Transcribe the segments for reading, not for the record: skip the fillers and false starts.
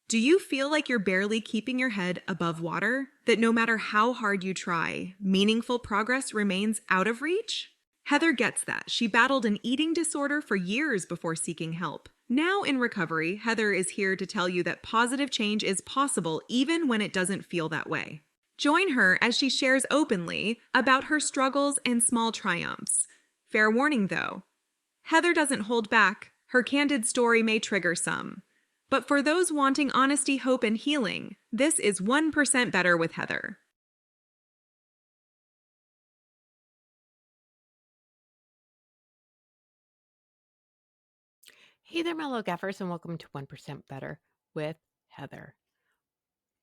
Do you feel like you're barely keeping your head above water? That no matter how hard you try, meaningful progress remains out of reach? Heather gets that. She battled an eating disorder for years before seeking help. Now in recovery, Heather is here to tell you that positive change is possible even when it doesn't feel that way. Join her as she shares openly about her struggles and small triumphs. Fair warning though, Heather doesn't hold back. Her candid story may trigger some. But for those wanting honesty, hope, and healing, this is 1% Better with Heather. Hey there, mellow gaffers, and welcome to 1% Better with Heather.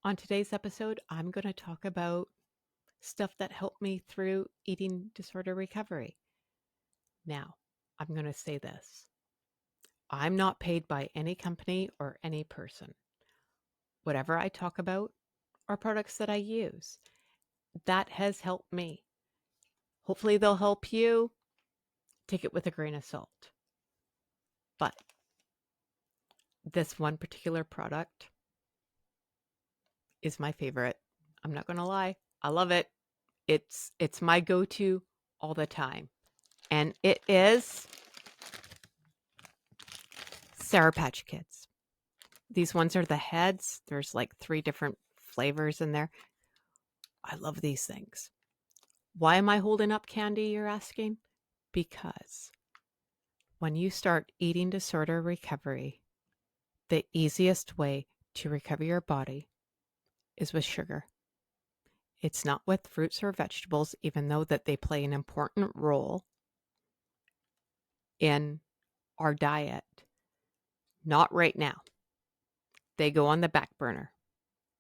On today's episode, I'm going to talk about stuff that helped me through eating disorder recovery. Now, I'm going to say this. I'm not paid by any company or any person. Whatever I talk about are products that I use. That has helped me. Hopefully, they'll help you. Take it with a grain of salt. But this one particular product is my favorite. I'm not going to lie. I love it. It's my go-to all the time. And it is Sour Patch Kids. These ones are the heads. There's like 3 different flavors in there. I love these things. Why am I holding up candy, you're asking? Because when you start eating disorder recovery, the easiest way to recover your body is with sugar. It's not with fruits or vegetables, even though that they play an important role in our diet. Not right now. They go on the back burner.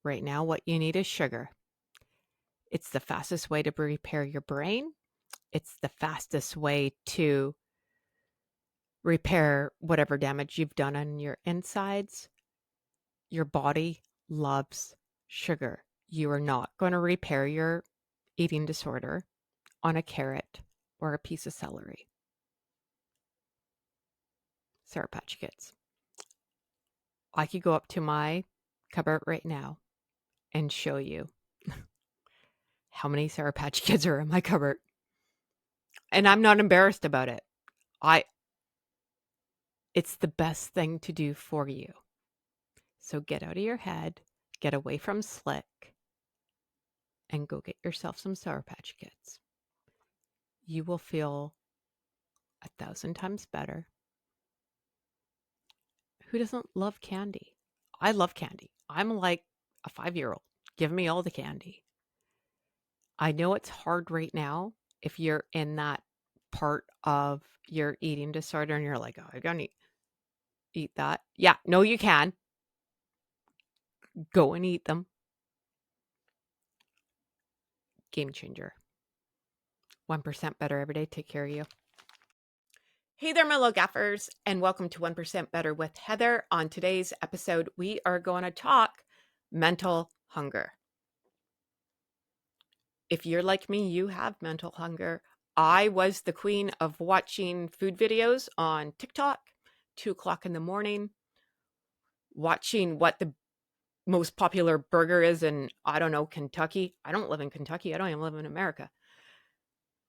Right now, what you need is sugar. It's the fastest way to repair your brain. It's the fastest way to repair whatever damage you've done on your insides. Your body loves sugar. You are not going to repair your eating disorder on a carrot or a piece of celery. Sour Patch Kids. I could go up to my cupboard right now and show you how many Sour Patch Kids are in my cupboard. And I'm not embarrassed about it. It's the best thing to do for you. So get out of your head, get away from slick, and go get yourself some Sour Patch Kids. You will feel 1,000 times better. Who doesn't love candy? I love candy. I'm like a 5-year-old. Give me all the candy. I know it's hard right now if you're in that part of your eating disorder and you're like, oh, I gotta eat that. Yeah, no, you can. Go and eat them. Game changer. 1% Better every day. Take care of you. Hey there, my little gaffers, and welcome to 1% Better with Heather. On today's episode, we are going to talk mental hunger. If you're like me, you have mental hunger. I was the queen of watching food videos on TikTok, 2 o'clock in the morning, watching what the most popular burger is in, I don't know, Kentucky. I don't live in Kentucky. I don't even live in America.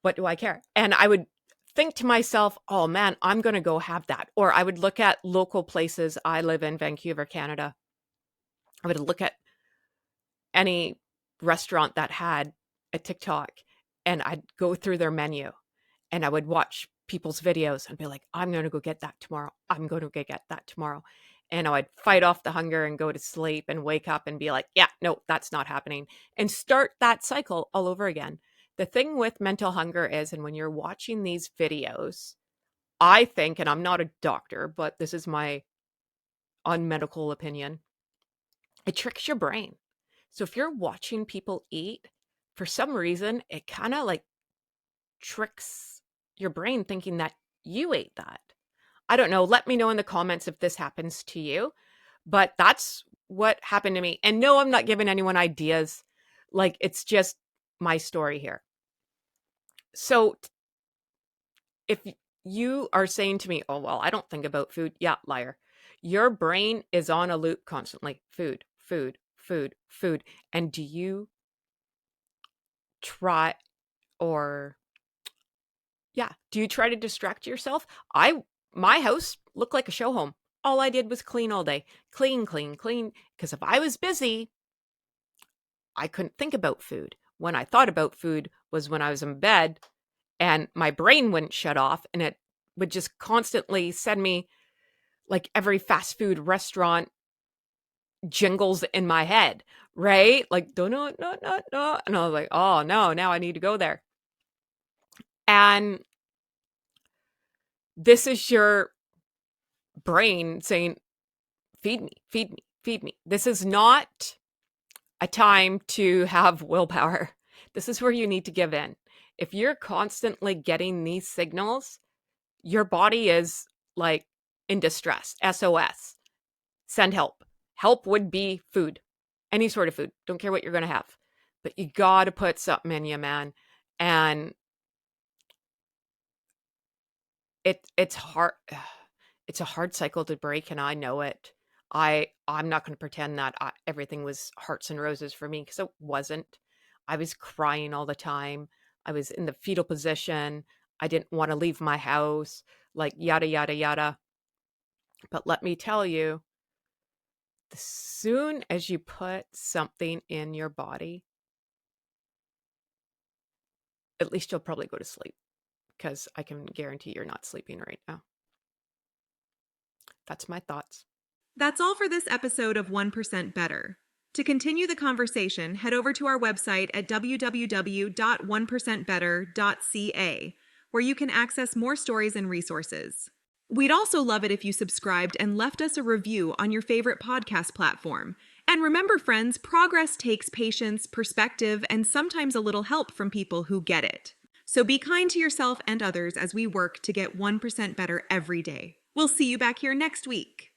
What do I care? And I would think to myself, oh man, I'm going to go have that. Or I would look at local places. I live in Vancouver, Canada. I would look at any restaurant that had a TikTok and I'd go through their menu and I would watch people's videos and be like, I'm going to go get that tomorrow. I'm going to go get that tomorrow. And I'd fight off the hunger and go to sleep and wake up and be like, yeah, no, that's not happening. And start that cycle all over again. The thing with mental hunger is, and when you're watching these videos, I think, and I'm not a doctor, but this is my unmedical opinion, it tricks your brain. So if you're watching people eat, for some reason, it kind of like tricks your brain thinking that you ate that. I don't know. Let me know in the comments if this happens to you. But that's what happened to me. And no, I'm not giving anyone ideas. Like, it's just my story here. So if you are saying to me, oh, well, I don't think about food. Yeah, liar. Your brain is on a loop constantly. Food, food, food, food. And do you try or do you try to distract yourself? My house looked like a show home. All I did was clean all day. Clean, clean, clean. Because if I was busy, I couldn't think about food. When I thought about food was when I was in bed and my brain wouldn't shut off and it would just constantly send me like every fast food restaurant jingles in my head, right? Like, no, no, no, no, no. And I was like, oh no, now I need to go there. And this is your brain saying, feed me, feed me, feed me. This is not a time to have willpower. This is where you need to give in. If you're constantly getting these signals, your body is like in distress, SOS. Send help. Help would be food, any sort of food. Don't care what you're going to have. But you got to put something in you, man. And it's hard. It's a hard cycle to break, and I know it. I'm not going to pretend that everything was hearts and roses for me because it wasn't. I was crying all the time. I was in the fetal position. I didn't want to leave my house, like yada yada yada. But let me tell you, as soon as you put something in your body, at least you'll probably go to sleep because I can guarantee you're not sleeping right now. That's my thoughts. That's all for this episode of 1% Better. To continue the conversation, head over to our website at www.1percentbetter.ca, where you can access more stories and resources. We'd also love it if you subscribed and left us a review on your favorite podcast platform. And remember, friends, progress takes patience, perspective, and sometimes a little help from people who get it. So be kind to yourself and others as we work to get 1% better every day. We'll see you back here next week.